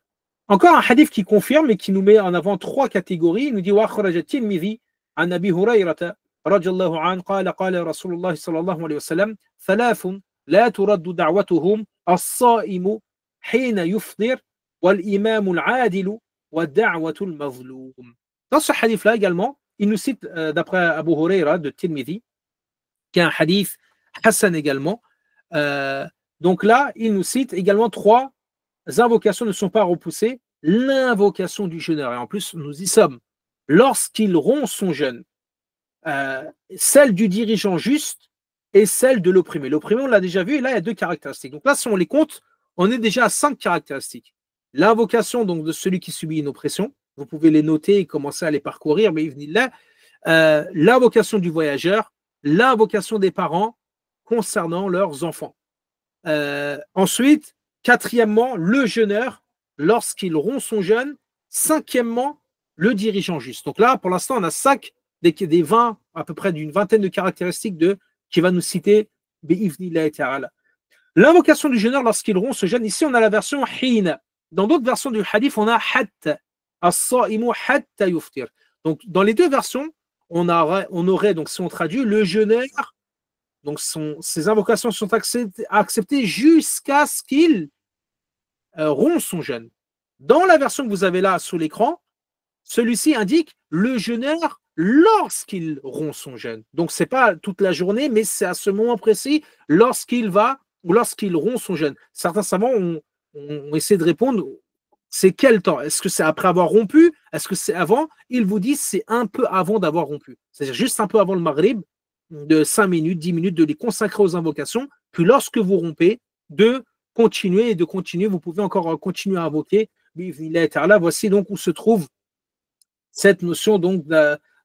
Encore un hadith qui confirme et qui nous met en avant trois catégories. Il nous dit وَأَخْرَجَ التِّرْمِذِي عن أبي هريرة رضي الله عنه قال رسول الله صلى الله عليه وسلم ثلاث لا ترد دعوتهم الصائم حين يفطر والإمام العادل والدعوة المظلوم. Dans ce hadith-là également, il nous cite d'après Abu Huraira de Tirmidhi, qui est un hadith Hassan également. Donc là, il nous cite également trois invocations ne sont pas repoussées. L'invocation du jeûneur, et en plus nous y sommes, lorsqu'il rompt son jeûne, celle du dirigeant juste et celle de l'opprimé. L'opprimé, on l'a déjà vu, et là il y a deux caractéristiques. Donc là, si on les compte, on est déjà à 5 caractéristiques. L'invocation donc de celui qui subit une oppression, vous pouvez les noter et commencer à les parcourir, mais l'invocation du voyageur, l'invocation des parents concernant leurs enfants. Ensuite, quatrièmement, le jeûneur lorsqu'il rompt son jeûne. Cinquièmement, le dirigeant juste. Donc là, pour l'instant, on a des 20, à peu près d'une vingtaine de caractéristiques qui va nous citer bi'ivnillahi ta'ala. L'invocation du jeûneur lorsqu'il rompt ce jeûne, ici on a la version hina. Dans d'autres versions du hadith, on a hatta. As-sa'imu hatta yuftir. Donc dans les deux versions, on aurait, donc si on traduit, le jeûneur, donc ses invocations sont acceptées jusqu'à ce qu'il rompt son jeûne. Dans la version que vous avez là sous l'écran, celui-ci indique le jeûneur lorsqu'il rompt son jeûne. Donc ce n'est pas toute la journée, mais c'est à ce moment précis, lorsqu'il va ou lorsqu'il rompt son jeûne. Certains savants ont essayé de répondre, c'est quel temps? Est-ce que c'est après avoir rompu? Est-ce que c'est avant? Ils vous disent c'est un peu avant d'avoir rompu. C'est-à-dire juste un peu avant le Maghrib, de 5 minutes, 10 minutes, de les consacrer aux invocations. Puis lorsque vous rompez, de continuer et de continuer. Vous pouvez encore continuer à invoquer. Voici donc où se trouve cette notion donc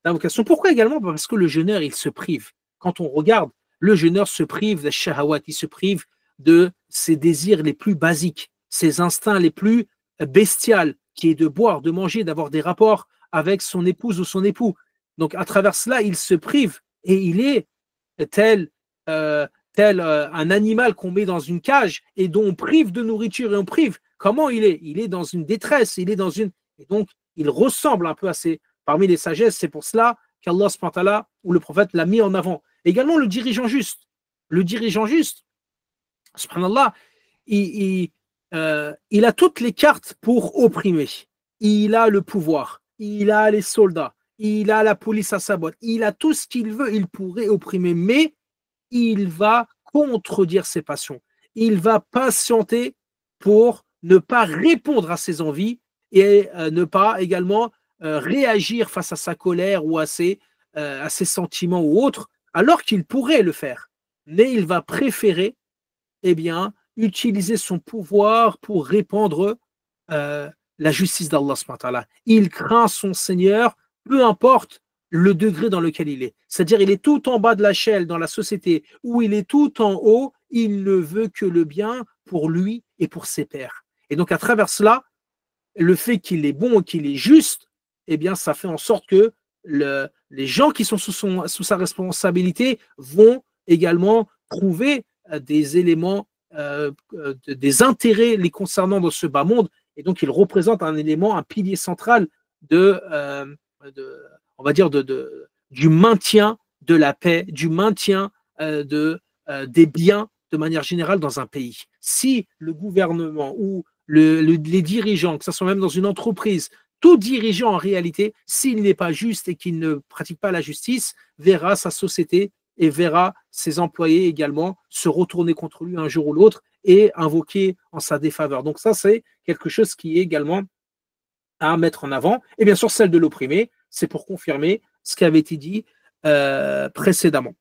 d'invocation. Pourquoi également? Parce que le jeûneur, il se prive. Quand on regarde, le jeûneur se prive de shahawat, il se prive de ses désirs les plus basiques, ses instincts les plus bestials, qui est de boire, de manger, d'avoir des rapports avec son épouse ou son époux. Donc à travers cela, il se prive et il est tel, un animal qu'on met dans une cage et dont on prive de nourriture et on prive. Comment il est? Il est dans une détresse, il est dans une... Et donc, il ressemble un peu à ces... Parmi les sagesses, c'est pour cela qu'Allah subhanahu wa ta'ala, ou le prophète l'a mis en avant. Également, le dirigeant juste. Le dirigeant juste, subhanallah, il a toutes les cartes pour opprimer. Il a le pouvoir, il a les soldats, il a la police à sa botte, il a tout ce qu'il veut, il pourrait opprimer, mais il va contredire ses passions. Il va patienter pour ne pas répondre à ses envies et ne pas également réagir face à sa colère ou à ses sentiments ou autres, alors qu'il pourrait le faire. Mais il va préférer bien, utiliser son pouvoir pour répandre la justice d'Allah. Il craint son Seigneur, peu importe le degré dans lequel il est. C'est-à-dire, il est tout en bas de l'échelle dans la société ou il est tout en haut, il ne veut que le bien pour lui et pour ses pairs. Et donc, à travers cela, le fait qu'il est bon et qu'il est juste, eh bien, ça fait en sorte que les gens qui sont sous sa responsabilité vont également trouver des éléments, des intérêts les concernant dans ce bas monde. Et donc, il représente un élément, un pilier central on va dire, du maintien de la paix, du maintien des biens de manière générale dans un pays. Si le gouvernement ou les dirigeants, que ce soit même dans une entreprise, tout dirigeant en réalité, s'il n'est pas juste et qu'il ne pratique pas la justice, verra sa société et verra ses employés également se retourner contre lui un jour ou l'autre et invoquer en sa défaveur. Donc ça, c'est quelque chose qui est également à mettre en avant. Et bien sûr, celle de l'opprimé, c'est pour confirmer ce qui avait été dit précédemment.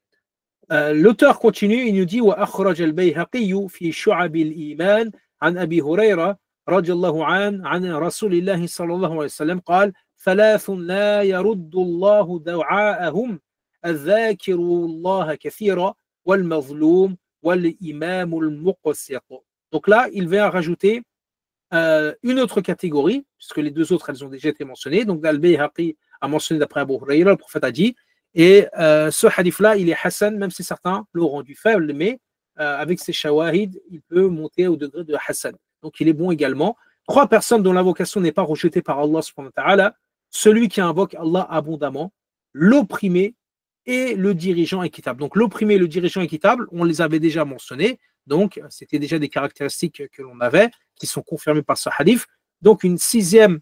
L'auteur continue, il nous dit وأخرج البيهقي في شعب الإيمان عن أبي هريرة رضي الله عنه عن رسول الله صلى الله عليه وسلم قال ثلاث لا يرد الله دعاءهم الذاكر الله كثيرا والمظلوم والإمام المقسط. Donc là, il vient rajouter une autre catégorie, puisque les deux autres, elles ont déjà été mentionnées. Donc, Al-Bayhaqi a mentionné d'après Abu Huraira, le prophète a dit, et ce hadith-là, il est Hassan, même si certains l'ont rendu faible, mais avec ses shawahid, il peut monter au degré de Hassan. Donc, il est bon également. 3 personnes dont l'invocation n'est pas rejetée par Allah subhanahu wa ta'ala, celui qui invoque Allah abondamment, l'opprimé et le dirigeant équitable. Donc, l'opprimé et le dirigeant équitable, on les avait déjà mentionnés. Donc, c'était déjà des caractéristiques que l'on avait, qui sont confirmées par ce hadith. Donc, une sixième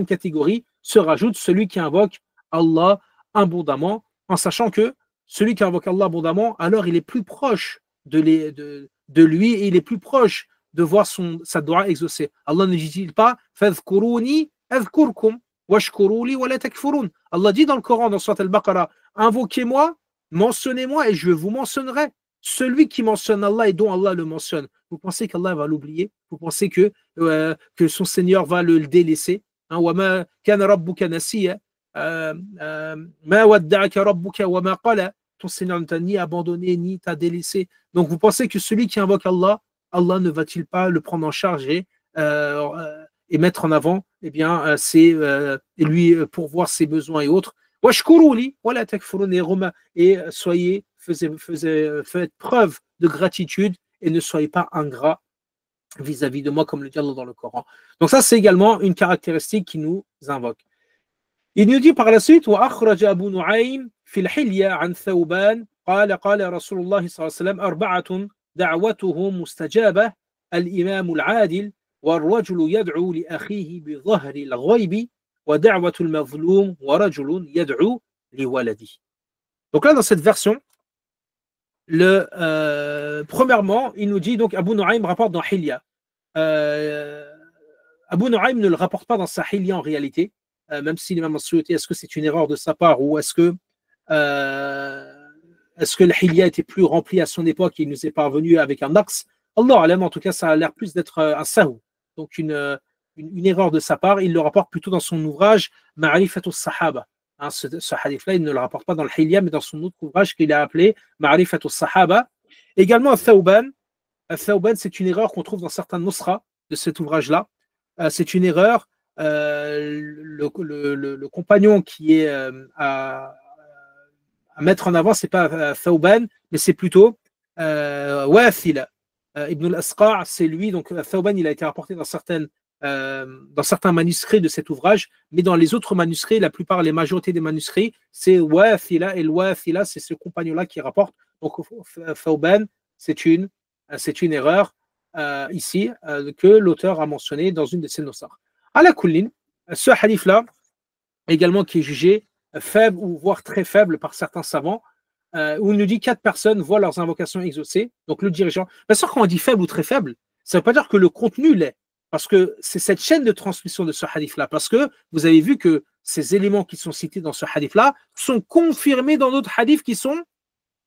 catégorie se rajoute celui qui invoque Allah abondamment, en sachant que celui qui invoque Allah abondamment, alors il est plus proche de lui et il est plus proche de voir sa doua exaucée. Allah ne dit-il pas « Fadhkuruni adhkurkum washkuruli wa la takfurun » Allah dit dans le Coran, dans Surat Al-Baqarah, « Invoquez-moi, mentionnez-moi et je vous mentionnerai. » Celui qui mentionne Allah et dont Allah le mentionne, vous pensez qu'Allah va l'oublier? Vous pensez que son Seigneur va le délaisser? وَمَا كَانَ رَبُّكَ نَسِيًّا مَا وَدَّعَكَ رَبُّكَ وَمَا قَلَى. Ton Seigneur ne t'a ni abandonné ni t'a délaissé. Donc vous pensez que celui qui invoque Allah, Allah ne va-t-il pas le prendre en charge et mettre en avant et lui pourvoir ses besoins et autres. وَاشْكُرُوا وَلَا تَكْفُرُونَ et faites preuve de gratitude et ne soyez pas ingrats vis-à-vis de moi, comme le dit Allah dans le Coran. Donc ça, c'est également une caractéristique qui nous invoque. Il nous dit par la suite وأخرج أبو نعيم في الحلية عن ثوبان قال قال رسول الله صلى الله عليه وسلم 4 دعوتهم مستجابة الإمام العادل والرجل يدعو لأخيه بظهر الغيب ودعوة المظلوم ورجل يدعو لولده. Donc là, dans cette version, Premièrement, il nous dit, donc Abu Nu'aym rapporte dans Hilya. Abu Nu'aym ne le rapporte pas dans sa Hilya en réalité, même si l'imam As-Suyuti, est-ce que c'est une erreur de sa part ou est-ce que le Hilya était plus rempli à son époque et il nous est parvenu avec un axe? Allah alam, en tout cas, ça a l'air plus d'être un sahou, donc une erreur de sa part. Il le rapporte plutôt dans son ouvrage Ma'rifatus Sahaba. Hein, ce hadith-là, il ne le rapporte pas dans le Hilya, mais dans son autre ouvrage qu'il a appelé Ma'rifatus Sahaba. Également, Thawban, c'est une erreur qu'on trouve dans certains nusra de cet ouvrage-là. C'est une erreur. Le compagnon qui est à mettre en avant, c'est pas Thawban, mais c'est plutôt Wathila. Ibn al-Asqa', c'est lui. Donc Thawban, il a été rapporté dans certains manuscrits de cet ouvrage, mais dans les autres manuscrits, la majorité des manuscrits, c'est Wathila, et le Wathila, c'est ce compagnon-là qui rapporte. Donc Thawban, c'est une erreur ici que l'auteur a mentionné dans une de ses nosars. À la kullin, ce hadith-là, également qui est jugé faible ou voire très faible par certains savants, où il nous dit 4 personnes voient leurs invocations exaucées. Donc le dirigeant, bien sûr, quand on dit faible ou très faible, ça ne veut pas dire que le contenu l'est, parce que c'est cette chaîne de transmission de ce hadith-là, parce que vous avez vu que ces éléments qui sont cités dans ce hadith-là sont confirmés dans d'autres hadiths qui sont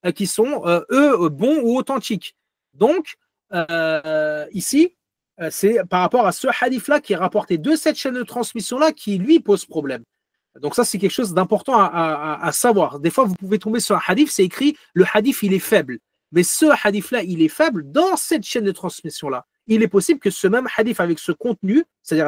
eux, bons ou authentiques. Donc, ici, c'est par rapport à ce hadith-là qui est rapporté de cette chaîne de transmission-là qui, lui, pose problème. Donc ça, c'est quelque chose d'important à savoir. Des fois, vous pouvez tomber sur un hadith, c'est écrit, le hadith, il est faible. Mais ce hadith-là, il est faible dans cette chaîne de transmission-là. Il est possible que ce même hadith avec ce contenu, c'est-à-dire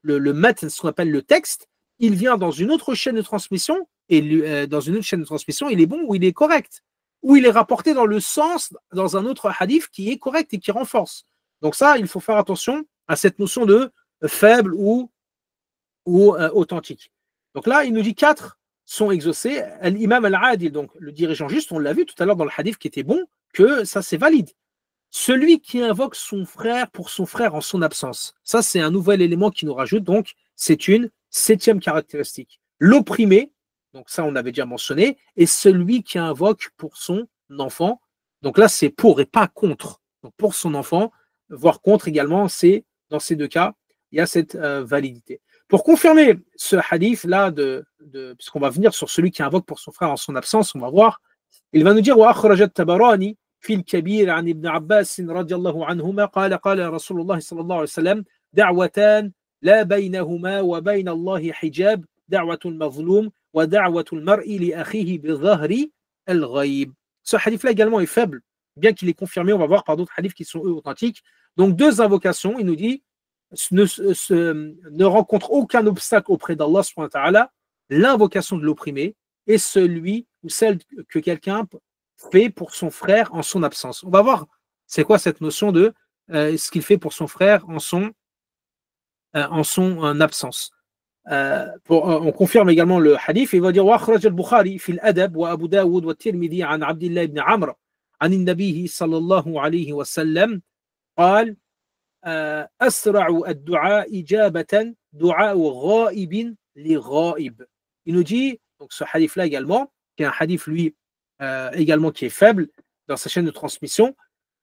le matn, ce qu'on appelle le texte, il vient dans une autre chaîne de transmission, et dans une autre chaîne de transmission, il est bon ou il est correct, ou il est rapporté dans le sens, dans un autre hadith qui est correct et qui renforce. Donc ça, il faut faire attention à cette notion de faible ou authentique. Donc là, il nous dit 4 sont exaucés. L'imam al-Adil, donc le dirigeant juste, on l'a vu tout à l'heure dans le hadith qui était bon, que ça c'est valide. Celui qui invoque son frère pour son frère en son absence. Ça, c'est un nouvel élément qui nous rajoute. Donc, c'est une 7e caractéristique. L'opprimé, donc ça, on avait déjà mentionné, et celui qui invoque pour son enfant. Donc là, c'est pour et pas contre. Donc pour son enfant, voire contre également, c'est dans ces 2 cas, il y a cette validité. Pour confirmer ce hadith-là, puisqu'on va venir sur celui qui invoque pour son frère en son absence, on va voir, il va nous dire وأخرج الطبراني في الكبير عن ابن عباس رضي الله عنهما قال قال رسول الله صلى الله عليه وسلم دعوتان لا بينهما وبين الله حجاب دعوة المظلوم ودعوة المرء لأخيه بظهر الغيب. Ce hadith-là également est faible, bien qu'il est confirmé, on va voir par d'autres hadiths qui sont eux authentiques. Donc 2 invocations, il nous dit ne rencontre aucun obstacle auprès d'Allah subhanahu wa ta'ala, l'invocation de l'opprimé et celui ou celle que quelqu'un fait pour son frère en son absence. On va voir c'est quoi cette notion de ce qu'il fait pour son frère en son absence. On confirme également le hadith. Il va dire وأخرج البخاري في الأدب وأبو داود والترمذي عن عبد الله بن عمرو عن النبي صلى الله عليه وسلم قال أسرع الدعاء إجابة دعاء غائب لغائب. Il nous dit, donc ce hadith-là également, qui est un hadith, lui, également qui est faible dans sa chaîne de transmission,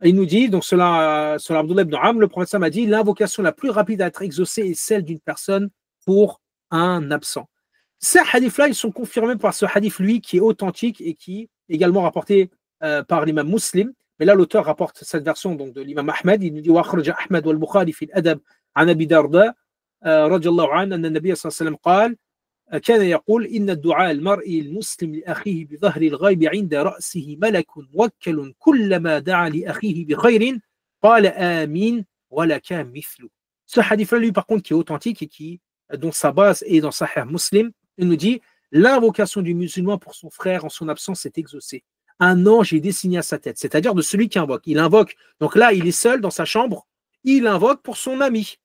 il nous dit, donc sur Abdullah ibn Amr, le prophète m'a dit, l'invocation la plus rapide à être exaucée est celle d'une personne pour un absent. Ces hadiths-là, ils sont confirmés par ce hadith, lui, qui est authentique et qui est également rapporté par l'imam Muslim. Mais là, l'auteur rapporte cette version donc, de l'imam Ahmed. Il nous dit وأخرج أحمد والبخاري في الأدب عن أبي درداء رضي الله عنه أن النبي صلى الله عليه وسلم قال كان يقول إن الدعاء المرء المسلم لأخيه بظهر الغيب عند رأسه ملك موكل كلما دعا لأخيه بخير قال آمين ولك مثله. Ce hadith-là, lui, par contre, qui est authentique et dont sa base est dans Sahih Muslim, il nous dit l'invocation du musulman pour son frère en son absence est exaucée. Un ange est dessiné à sa tête, c'est-à-dire de celui qui invoque. Il invoque, donc là, il est seul dans sa chambre, il invoque pour son ami.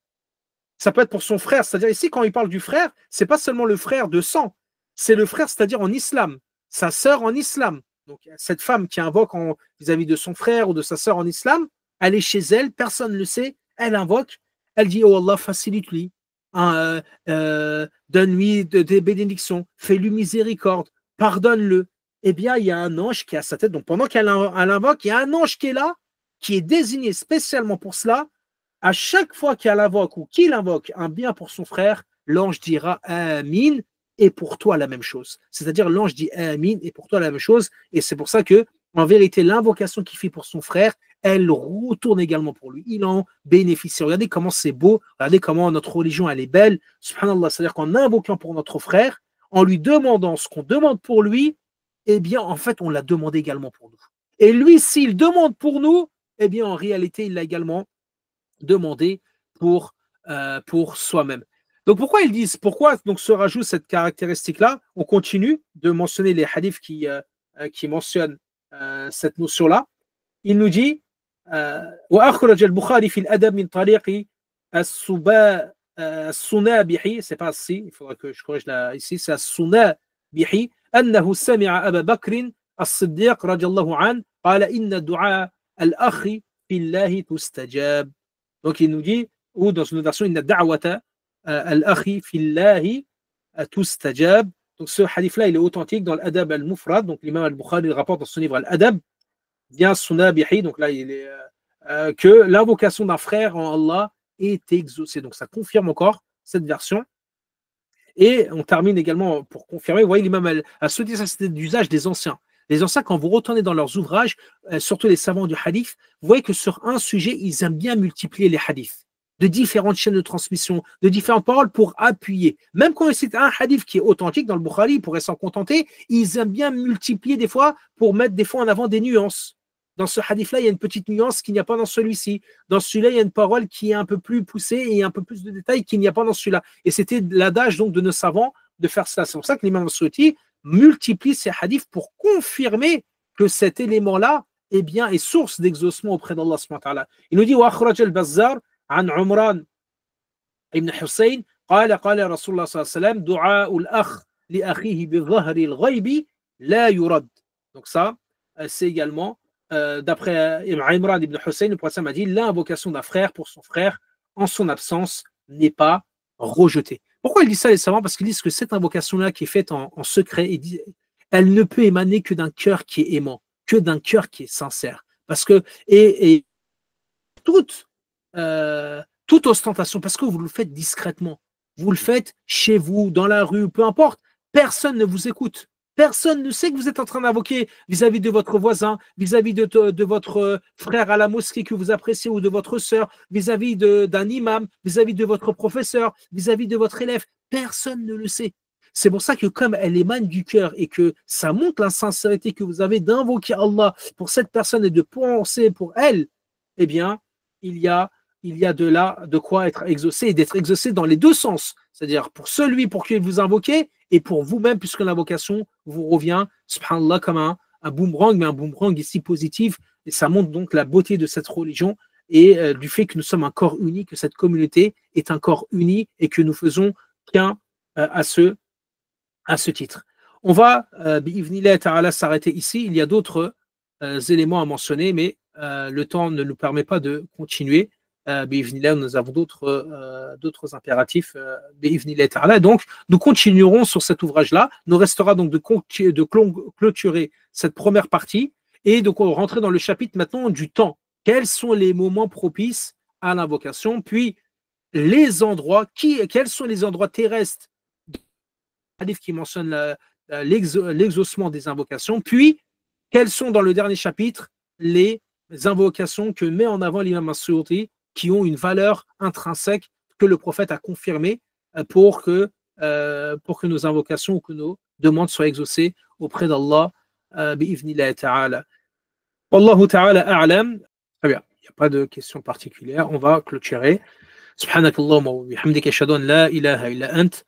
Ça peut être pour son frère, c'est-à-dire ici, quand il parle du frère, c'est pas seulement le frère de sang, c'est le frère, c'est-à-dire en islam, sa sœur en islam. Donc cette femme qui invoque vis-à-vis de son frère ou de sa sœur en islam, elle est chez elle, personne ne le sait, elle invoque, elle dit, oh Allah, facilite-lui, donne-lui des bénédictions, fais-lui miséricorde, pardonne-le. eh bien, il y a un ange qui est à sa tête. Donc, pendant qu'elle invoque, il y a un ange qui est là, qui est désigné spécialement pour cela. À chaque fois qu'elle invoque ou qu'il invoque un bien pour son frère, l'ange dira Amin et pour toi la même chose. C'est-à-dire, l'ange dit Amin et pour toi la même chose. Et c'est pour ça que, en vérité, l'invocation qu'il fait pour son frère, elle retourne également pour lui. Il en bénéficie. Regardez comment c'est beau. Regardez comment notre religion, elle est belle. Subhanallah, c'est-à-dire qu'en invoquant pour notre frère, en lui demandant ce qu'on demande pour lui, eh bien, en fait, on l'a demandé également pour nous. Et lui, s'il demande pour nous, eh bien, en réalité, il l'a également demandé pour soi-même. Donc, pourquoi donc se rajoute cette caractéristique-là? On continue de mentionner les hadiths qui mentionnent cette notion-là. Il nous dit وأخرج البخاري في الأدب من طريق السنابحي, c'est pas si, il faudra que je corrige là ici, c'est السنابحي أنه سمع أبا بكر الصديق رضي الله عنه قال إن دعاء الأخ في الله تستجاب. Donc il nous dit, ou dans une version, إن دعوة الأخ في الله تستجاب. Donc ce hadith-là, il est authentique dans l'Adab al-Mufrad. Donc l'imam al-Bukhari rapporte dans son livre Al-Adab, bien Sunabihi, donc là il est que l'invocation d'un frère en Allah est exaucée. Donc ça confirme encore cette version. Et on termine également pour confirmer, vous voyez, l'imam a souhaité ça, c'était d'usage des anciens. Les anciens, quand vous retournez dans leurs ouvrages, surtout les savants du hadith, vous voyez que sur un sujet, ils aiment bien multiplier les hadiths de différentes chaînes de transmission, de différentes paroles pour appuyer. Même quand c'est un hadith qui est authentique dans le Bukhari, ils pourraient s'en contenter, ils aiment bien multiplier des fois pour mettre des fois en avant des nuances. Dans ce hadith-là, il y a une petite nuance qu'il n'y a pas dans celui-ci. Dans celui-là, il y a une parole qui est un peu plus poussée et un peu plus de détails qu'il n'y a pas dans celui-là. Et c'était l'adage donc de nos savants de faire ça. C'est pour ça que l'imam Souti multiplie ces hadiths pour confirmer que cet élément-là eh bien, est source d'exaucement auprès d'Allah subhanahu wa ta'ala. Il nous dit وأخرج البزار عن عمران ابن حسين قال رسول الله صلى الله عليه وسلم دعاء الأخ لأخيه بظهر الغيب لا يرد. Donc ça, c'est également d'après Imran ibn Hussein, le prophète m'a dit l'invocation d'un frère pour son frère en son absence n'est pas rejetée. Pourquoi il dit ça les savants? Parce qu'ils disent que cette invocation-là qui est faite en secret, elle ne peut émaner que d'un cœur qui est aimant, que d'un cœur qui est sincère. Parce que, et toute ostentation, parce que vous le faites discrètement, vous le faites chez vous, dans la rue, peu importe, personne ne vous écoute. Personne ne sait que vous êtes en train d'invoquer vis-à-vis de votre voisin, vis-à-vis de votre frère à la mosquée que vous appréciez ou de votre sœur, vis-à-vis d'un imam, vis-à-vis de votre professeur, vis-à-vis de votre élève. Personne ne le sait. C'est pour ça que comme elle émane du cœur et que ça montre la sincérité que vous avez d'invoquer Allah pour cette personne et de penser pour elle, eh bien, il y a de là de quoi être exaucé et d'être exaucé dans les deux sens. C'est-à-dire pour celui pour qui vous invoquez et pour vous-même, puisque l'invocation vous revient, subhanallah, comme un boomerang, mais un boomerang ici positif. Et ça montre donc la beauté de cette religion et du fait que nous sommes un corps uni, que cette communauté est un corps uni et que nous faisons qu'un à ce titre. On va, bi'ivnillah ta'ala, s'arrêter ici. Il y a d'autres éléments à mentionner, mais le temps ne nous permet pas de continuer. Bi'ivnillah, nous avons d'autres impératifs. Bi'ivnillah ta'ala. Donc, nous continuerons sur cet ouvrage-là. Nous restera donc de clôturer cette première partie et donc on va rentrer dans le chapitre maintenant du temps. Quels sont les moments propices à l'invocation? Puis, les endroits, quels sont les endroits terrestres qui mentionnent l'exaucement des invocations? Puis, quelles sont dans le dernier chapitre les invocations que met en avant l'imam As-Suyuti qui ont une valeur intrinsèque que le prophète a confirmée pour que nos invocations ou que nos demandes soient exaucées auprès d'Allah bi'ivnillah ta'ala. Wallahu ta'ala a'lam. Très bien, il n'y a pas de questions particulières. On va clôturer. Subhanakallahumma wa bihamdika ashhadu an la ilaha illa ant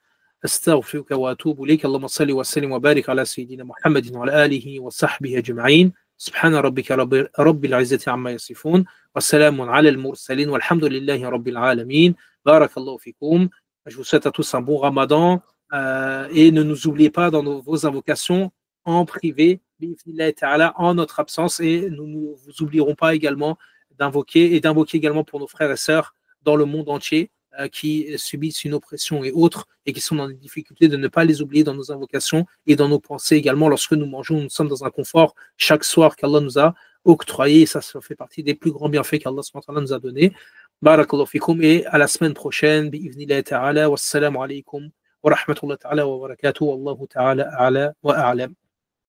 أستغفرك وأتوب إليك اللهم صل وسلم وبارك على سيدنا محمد وعلى آله وصحبه أجمعين سبحان ربك رب العزة عما يصفون والسلام على المرسلين والحمد لله رب العالمين بارك الله فيكم. Je vous souhaite à tous un bon Ramadan et ne nous oubliez pas dans vos invocations en privé en notre absence et nous ne vous oublierons pas également d'invoquer également pour nos frères et sœurs dans le monde entier qui subissent une oppression et autres, et qui sont dans des difficultés, de ne pas les oublier dans nos invocations et dans nos pensées également. Lorsque nous mangeons, nous sommes dans un confort chaque soir qu'Allah nous a octroyé, et ça fait partie des plus grands bienfaits qu'Allah nous a donnés. Barakallahu fikum, et à la semaine prochaine, bi'idhnillahi ta'ala, wassalamu alaykum wa rahmatullahi ta'ala wa barakatuh, wallahu ta'ala a'la wa a'lam.